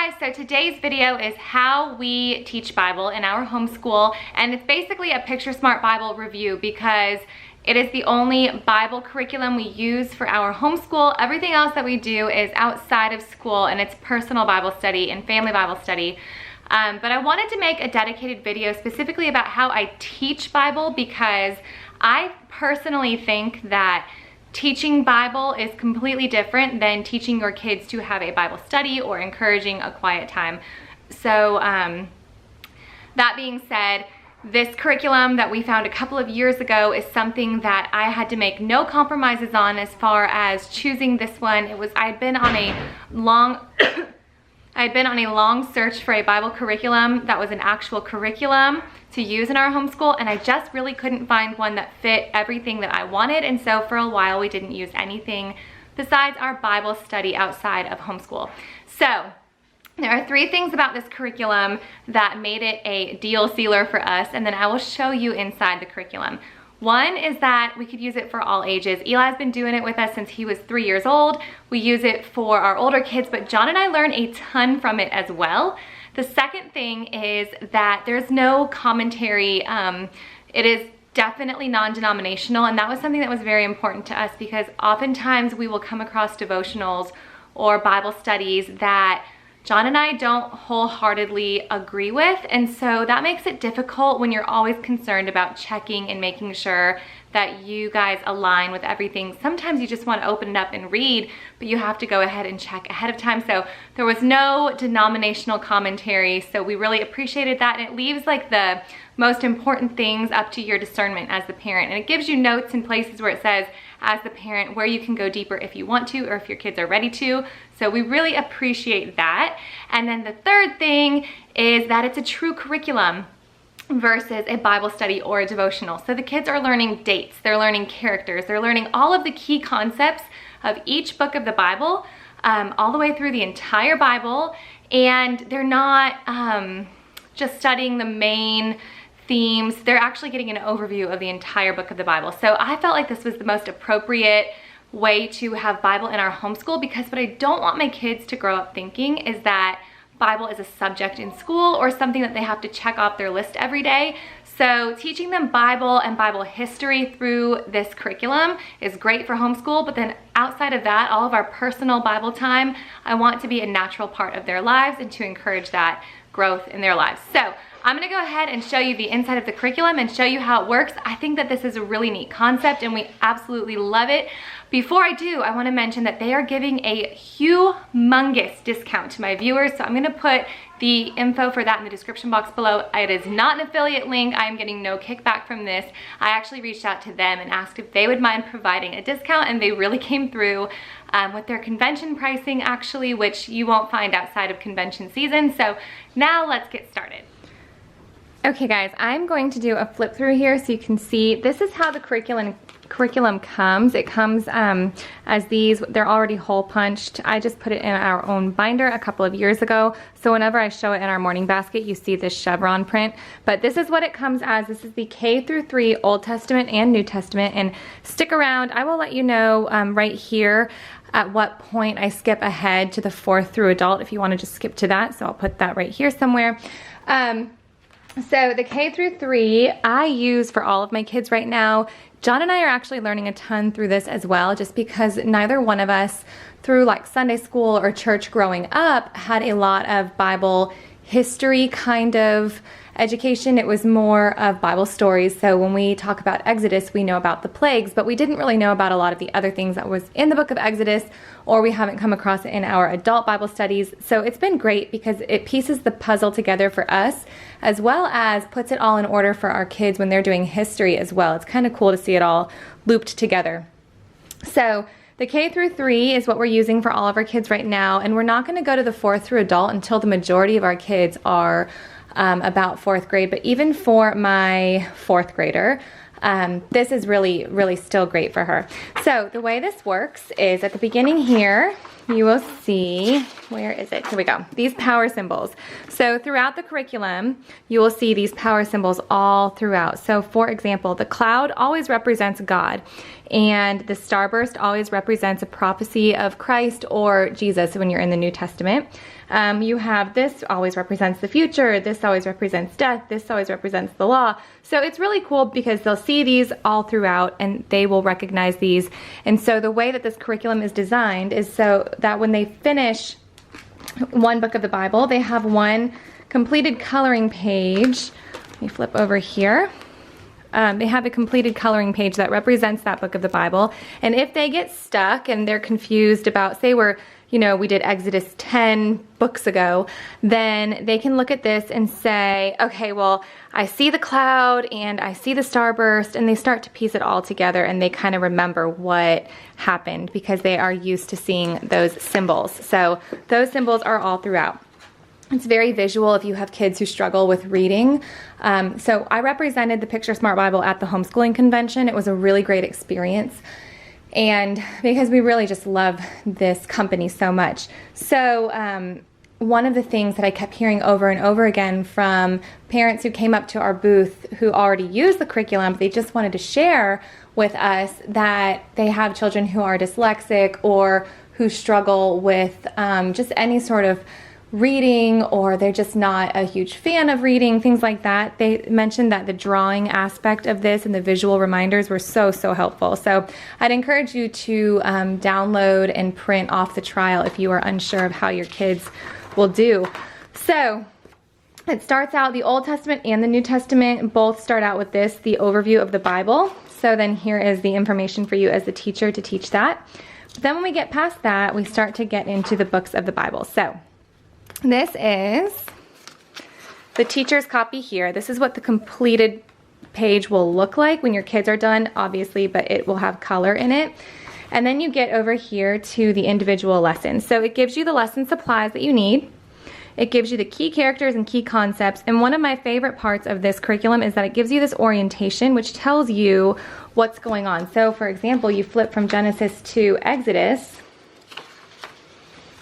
Hi guys, so today's video is how we teach Bible in our homeschool, and it's basically a Picture Smart Bible review because it is the only Bible curriculum we use for our homeschool. Everything else that we do is outside of school, and it's personal Bible study and family Bible study. But I wanted to make a dedicated video specifically about how I teach Bible because I personally think that teaching Bible is completely different than teaching your kids to have a Bible study or encouraging a quiet time. So that being said, this curriculum that we found a couple of years ago is something that I had to make no compromises on as far as choosing this one. I'd been on a long search for a Bible curriculum that was an actual curriculum to use in our homeschool, and I just really couldn't find one that fit everything that I wanted, and so for a while we didn't use anything besides our Bible study outside of homeschool. So there are three things about this curriculum that made it a deal sealer for us, and then I will show you inside the curriculum. One is that we could use it for all ages. Eli's been doing it with us since he was 3 years old. We use it for our older kids, but John and I learn a ton from it as well. The second thing is that there's no commentary. It is definitely non-denominational, and that was something that was very important to us because oftentimes we will come across devotionals or Bible studies that John and I don't wholeheartedly agree with, and so that makes it difficult when you're always concerned about checking and making sure that you guys align with everything. Sometimes you just want to open it up and read, but you have to go ahead and check ahead of time. So there was no denominational commentary, so we really appreciated that, and it leaves like the most important things up to your discernment as the parent, and it gives you notes in places where it says as the parent where you can go deeper if you want to or if your kids are ready to. So we really appreciate that. And then the third thing is that it's a true curriculum versus a Bible study or a devotional. So the kids are learning dates, they're learning characters, they're learning all of the key concepts of each book of the Bible, all the way through the entire Bible, and they're not just studying the main themes. They're actually getting an overview of the entire book of the Bible. So I felt like this was the most appropriate way to have Bible in our homeschool, because what I don't want my kids to grow up thinking is that Bible is a subject in school or something that they have to check off their list every day. So teaching them Bible and Bible history through this curriculum is great for homeschool, but then outside of that, all of our personal Bible time, I want to be a natural part of their lives and to encourage that growth in their lives. So I'm gonna go ahead and show you the inside of the curriculum and show you how it works. I think that this is a really neat concept and we absolutely love it. Before I do, I wanna mention that they are giving a humongous discount to my viewers, so I'm gonna put the info for that in the description box below. It is not an affiliate link. I'm getting no kickback from this. I actually reached out to them and asked if they would mind providing a discount, and they really came through with their convention pricing actually, which you won't find outside of convention season. So now let's get started. Okay guys, I'm going to do a flip through here so you can see this is how the curriculum comes. It comes as these, they're already hole punched. I just put it in our own binder a couple of years ago, so whenever I show it in our morning basket you see this chevron print, but this is what it comes as. This is the K through 3 Old Testament and New Testament, and stick around. I will let you know right here at what point I skip ahead to the 4th through adult if you want to just skip to that, so I'll put that right here somewhere. So the K through 3 I use for all of my kids right now. John and I are actually learning a ton through this as well, just because neither one of us through like Sunday school or church growing up had a lot of Bible history kind of education. It was more of Bible stories. So when we talk about Exodus, we know about the plagues, but we didn't really know about a lot of the other things that was in the book of Exodus, or we haven't come across it in our adult Bible studies. So it's been great because it pieces the puzzle together for us, as well as puts it all in order for our kids when they're doing history as well. It's kind of cool to see it all looped together. So the K through 3 is what we're using for all of our kids right now, and we're not going to go to the 4th through adult until the majority of our kids are about 4th grade, but even for my 4th grader, this is really still great for her. So the way this works is at the beginning here, you will see, where is it? Here we go. These power symbols. So throughout the curriculum, you will see these power symbols all throughout. So for example, the cloud always represents God, and the starburst always represents a prophecy of Christ or Jesus when you're in the New Testament. You have this always represents the future, this always represents death, this always represents the law. So it's really cool because they'll see these all throughout and they will recognize these. And so the way that this curriculum is designed is so that when they finish one book of the Bible, they have one completed coloring page. Let me flip over here. They have a completed coloring page that represents that book of the Bible. And if they get stuck and they're confused about, say we did Exodus 10 books ago, then they can look at this and say, okay, well, I see the cloud and I see the starburst, and they start to piece it all together and they kind of remember what happened because they are used to seeing those symbols. So those symbols are all throughout. It's very visual if you have kids who struggle with reading. So I represented the Picture Smart Bible at the homeschooling convention. It was a really great experience. And because we really just love this company so much. So one of the things that I kept hearing over and over again from parents who came up to our booth who already used the curriculum, but they just wanted to share with us that they have children who are dyslexic or who struggle with just any sort of reading, or they're just not a huge fan of reading, things like that. They mentioned that the drawing aspect of this and the visual reminders were so helpful. So I'd encourage you to download and print off the trial if you are unsure of how your kids will do. So it starts out, the Old Testament and the New Testament both start out with this, the overview of the Bible. So then here is the information for you as the teacher to teach that. But then when we get past that, we start to get into the books of the Bible. So this is the teacher's copy here. This is what the completed page will look like when your kids are done, obviously, but it will have color in it. And then you get over here to the individual lessons. So it gives you the lesson supplies that you need. It gives you the key characters and key concepts. And one of my favorite parts of this curriculum is that it gives you this orientation, which tells you what's going on. So for example, you flip from Genesis to Exodus,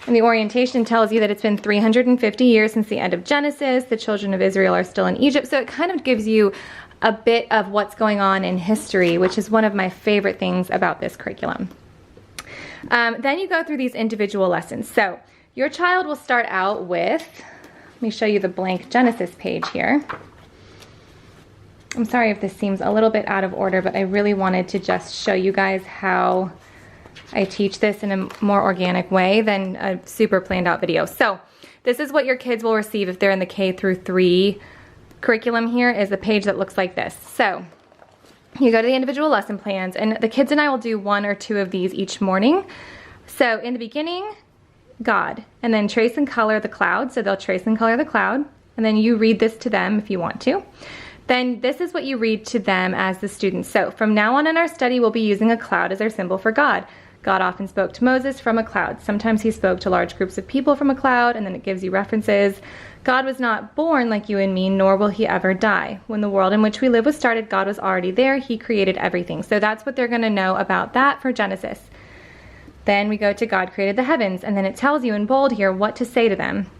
and the orientation tells you that it's been 350 years since the end of Genesis. The children of Israel are still in Egypt. So it kind of gives you a bit of what's going on in history, which is one of my favorite things about this curriculum. Then you go through these individual lessons. So your child will start out with, let me show you the blank Genesis page here. I'm sorry if this seems a little bit out of order, but I really wanted to just show you guys how I teach this in a more organic way than a super planned out video. So this is what your kids will receive if they're in the K through 3 curriculum. Here is a page that looks like this. So you go to the individual lesson plans, and the kids and I will do 1 or 2 of these each morning. So in the beginning, God, and then trace and color the cloud. So they'll trace and color the cloud, and then you read this to them if you want to. Then this is what you read to them as the students. So from now on in our study, we'll be using a cloud as our symbol for God. God often spoke to Moses from a cloud. Sometimes he spoke to large groups of people from a cloud, and then it gives you references. God was not born like you and me, nor will he ever die. When the world in which we live was started, God was already there. He created everything. So that's what they're going to know about that for Genesis. Then we go to God created the heavens, and then it tells you in bold here what to say to them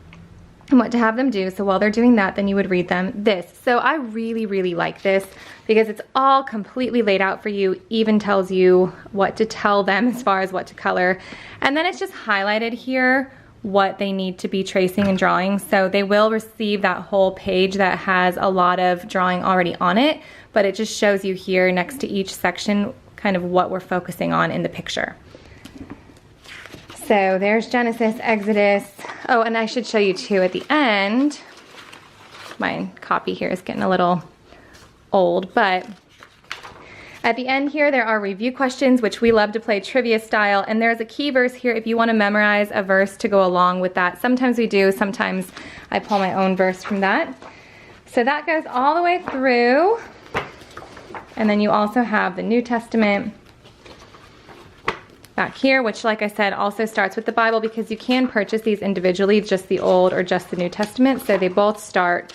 and what to have them do. So while they're doing that, then you would read them this. So I really like this because it's all completely laid out for you, even tells you what to tell them as far as what to color. And then it's just highlighted here what they need to be tracing and drawing. So they will receive that whole page that has a lot of drawing already on it, but it just shows you here next to each section kind of what we're focusing on in the picture. So there's Genesis, Exodus. Oh, and I should show you too at the end. My copy here is getting a little old, but at the end here there are review questions, which we love to play trivia style, and there's a key verse here if you want to memorize a verse to go along with that. Sometimes we do, sometimes I pull my own verse from that. So that goes all the way through, and then you also have the New Testament back here, which like I said also starts with the Bible, because you can purchase these individually, just the Old or just the New Testament. So they both start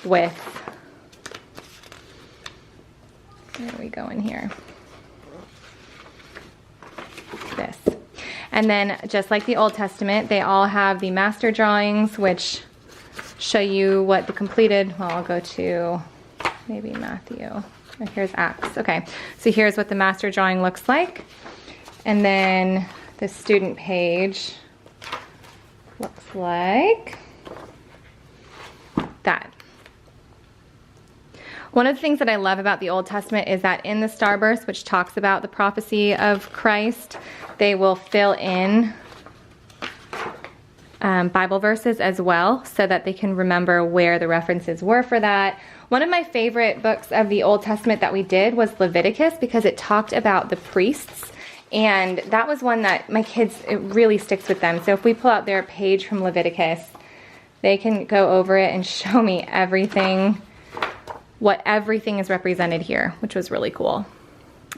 with, where do we go in here? This. And then just like the Old Testament, they all have the master drawings, which show you what the completed, well, I'll go to maybe Matthew. Oh, here's Acts. Okay, so here's what the master drawing looks like. And then the student page looks like that. One of the things that I love about the Old Testament is that in the Starburst, which talks about the prophecy of Christ, they will fill in Bible verses as well so that they can remember where the references were for that. One of my favorite books of the Old Testament that we did was Leviticus because it talked about the priests, and that was one that my kids, it really sticks with them. So if we pull out their page from Leviticus, they can go over it and show me everything, what everything is represented here, which was really cool.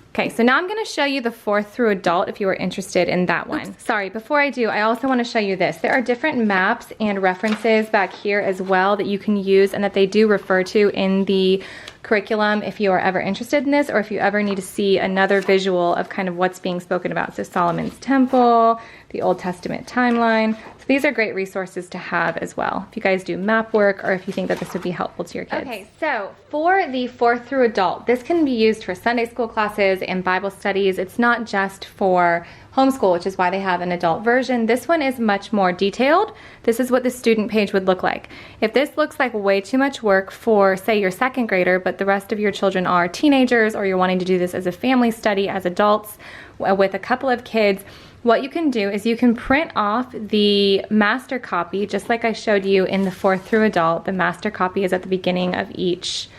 Okay, so now I'm gonna show you the 4th through adult if you are interested in that one. Oops, sorry, before I do, I also wanna show you this. There are different maps and references back here as well that you can use and that they do refer to in the curriculum if you are ever interested in this or if you ever need to see another visual of kind of what's being spoken about. So Solomon's Temple, the Old Testament timeline. So these are great resources to have as well if you guys do map work or if you think that this would be helpful to your kids. Okay, so for the 4th through adult, this can be used for Sunday school classes and Bible studies. It's not just for homeschool, which is why they have an adult version. This one is much more detailed. This is what the student page would look like. If this looks like way too much work for, say, your 2nd grader, but the rest of your children are teenagers, or you're wanting to do this as a family study as adults with a couple of kids, what you can do is you can print off the master copy, just like I showed you in the 4th through adult. The master copy is at the beginning of each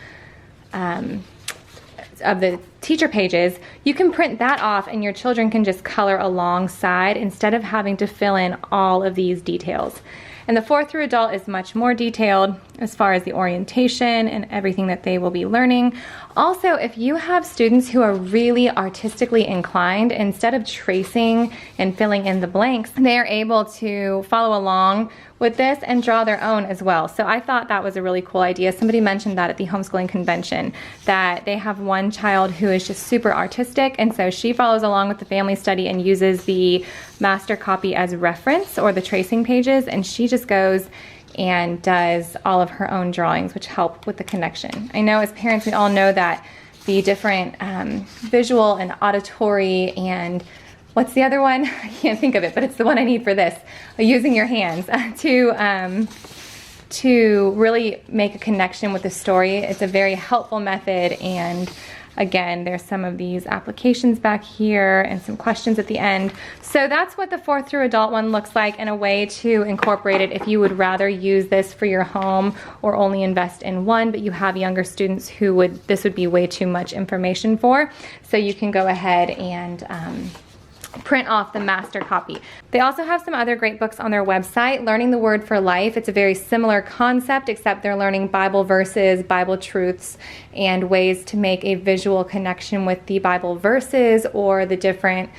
of the teacher pages. You can print that off and your children can just color alongside instead of having to fill in all of these details. And the 4th through adult is much more detailed as far as the orientation and everything that they will be learning. Also, if you have students who are really artistically inclined, instead of tracing and filling in the blanks, they are able to follow along with this and draw their own as well. So I thought that was a really cool idea. Somebody mentioned that at the homeschooling convention, that they have one child who is just super artistic, and so she follows along with the family study and uses the master copy as reference or the tracing pages, and she just goes and does all of her own drawings, which help with the connection. I know as parents, we all know that the different visual and auditory and what's the other one? I can't think of it, but it's the one I need for this. Using your hands to really make a connection with the story. It's a very helpful method, and again, there's some of these applications back here and some questions at the end. So that's what the 4th through adult one looks like, and a way to incorporate it if you would rather use this for your home or only invest in one, but you have younger students who this would be way too much information for. So you can go ahead and print off the master copy. They also have some other great books on their website. Learning the Word for Life. It's a very similar concept, except they're learning Bible verses, Bible truths, and ways to make a visual connection with the Bible verses or the different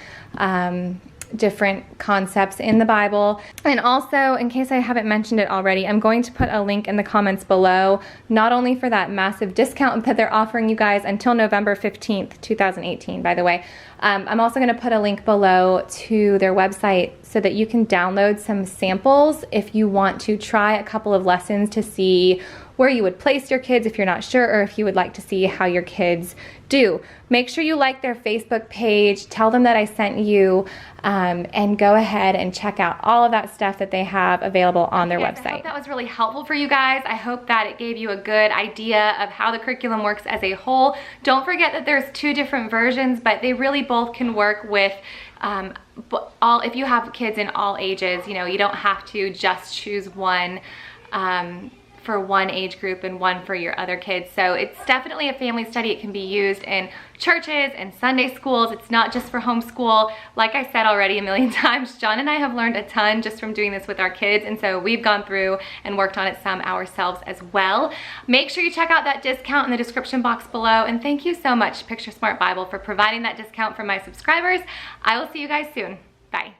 concepts in the Bible. And also, in case I haven't mentioned it already, I'm going to put a link in the comments below, not only for that massive discount that they're offering you guys until November 15th, 2018, by the way. I'm also going to put a link below to their website so that you can download some samples if you want to try a couple of lessons to see where you would place your kids if you're not sure, or if you would like to see how your kids do. Make sure you like their Facebook page, tell them that I sent you, and go ahead and check out all of that stuff that they have available on their website. I hope that was really helpful for you guys. I hope that it gave you a good idea of how the curriculum works as a whole. Don't forget that there's 2 different versions, but they really both can work with if you have kids in all ages. You know, you don't have to just choose one for one age group and one for your other kids. So it's definitely a family study. It can be used in churches and Sunday schools. It's not just for homeschool. Like I said already a million times, John and I have learned a ton just from doing this with our kids, and so we've gone through and worked on it some ourselves as well. Make sure you check out that discount in the description box below, and thank you so much, Picture Smart Bible, for providing that discount for my subscribers. I will see you guys soon. Bye.